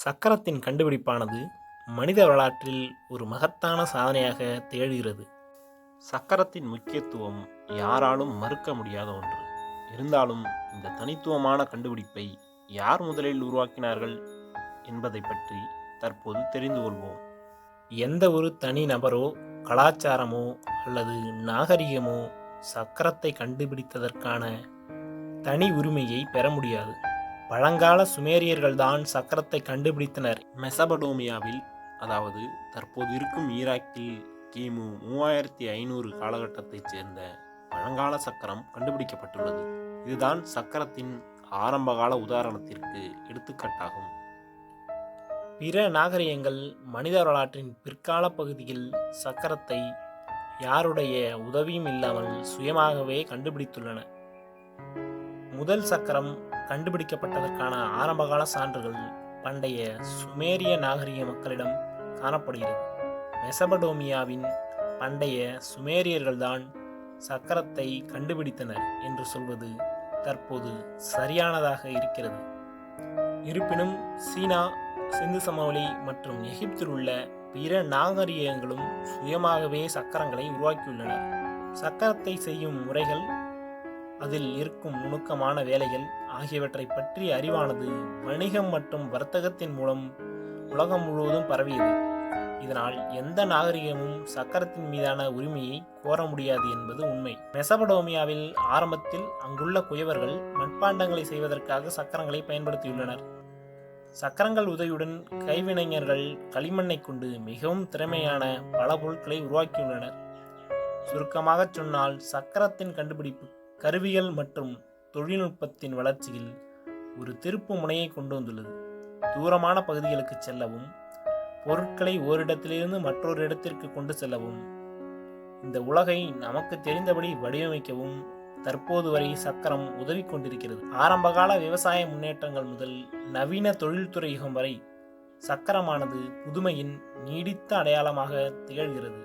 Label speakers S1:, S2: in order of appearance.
S1: சக்கரத்தின் கண்டுபிடிப்பானது மனித வரலாற்றில் ஒரு மகத்தான சாதனையாக திகழ்கிறது. சக்கரத்தின் முக்கியத்துவம் யாராலும் மறுக்க முடியாத ஒன்று. இருந்தாலும் இந்த தனித்துவமான கண்டுபிடிப்பை யார் முதலில் உருவாக்கினார்கள் என்பதை பற்றி தற்போது தெரிந்து கொள்வோம். எந்த ஒரு தனி நபரோ கலாச்சாரமோ அல்லது நாகரிகமோ சக்கரத்தை கண்டுபிடித்ததற்கான தனி உரிமையை பெற முடியாது. பழங்கால சுமேரியர்கள்தான் சக்கரத்தை கண்டுபிடித்தனர். மெசபடோமியாவில், அதாவது தற்போது இருக்கும் ஈராக்கில் கிமு 3500 காலகட்டத்தைச் சேர்ந்த பழங்கால சக்கரம் கண்டுபிடிக்கப்பட்டுள்ளது. இதுதான் சக்கரத்தின் ஆரம்பகால உதாரணத்திற்கு எடுத்துக்காட்டாகும். பிற நாகரிகங்கள் மனித வரலாற்றின் பிற்கால பகுதியில் சக்கரத்தை யாருடைய உதவியும் இல்லாமல் சுயமாகவே கண்டுபிடித்துள்ளன. முதல் சக்கரம் கண்டுபிடிக்கப்பட்டதற்கான ஆரம்பகால சான்றுகள் பண்டைய சுமேரிய நாகரிக மக்களிடம் காணப்படுகிறது. மெசபடோமியாவின் பண்டைய சுமேரியர்கள்தான் சக்கரத்தை கண்டுபிடித்தனர் என்று சொல்வது தற்போது சரியானதாக இருக்கிறது. இருப்பினும் சீனா, சிந்து சமவெளி மற்றும் எகிப்தில் உள்ள பிற நாகரிகங்களும் சுயமாகவே சக்கரங்களை உருவாக்கியுள்ளனர். சக்கரத்தை செய்யும் முறைகள், அதில் இருக்கும் நுணுக்கமான வேலைகள் ஆகியவற்றை பற்றிய அறிவானது வணிகம் மற்றும் வர்த்தகத்தின் மூலம் உலகம் முழுவதும் பரவியது. இதனால் எந்த நாகரிகமும் சக்கரத்தின் மீதான உரிமையை கோர முடியாது என்பது உண்மை. மெசபடோமியாவில் ஆரம்பத்தில் அங்குள்ள குயவர்கள் மட்பாண்டங்களை செய்வதற்காக சக்கரங்களை பயன்படுத்தியுள்ளனர். சக்கரங்கள் உதவியுடன் கைவினைஞர்கள் களிமண்ணை கொண்டு மிகவும் திறமையான பல பொருட்களை உருவாக்கியுள்ளனர். சுருக்கமாக சொன்னால், சக்கரத்தின் கண்டுபிடிப்பு கருவிகள் மற்றும் தொழில்நுட்பத்தின் வளர்ச்சியில் ஒரு திருப்பு முனையை கொண்டு வந்துள்ளது. தூரமான பகுதிகளுக்கு செல்லவும், பொருட்களை ஓரிடத்திலிருந்து மற்றொரு இடத்திற்கு கொண்டு செல்லவும், இந்த உலகை நமக்கு தெரிந்தபடி வடிவமைக்கவும் தற்போது வரை சக்கரம் உதவி கொண்டிருக்கிறது. ஆரம்பகால விவசாய முன்னேற்றங்கள் முதல் நவீன தொழில்துறை யுகம் வரை சக்கரமானது புதுமையின் நீடித்த அடையாளமாக திகழ்கிறது.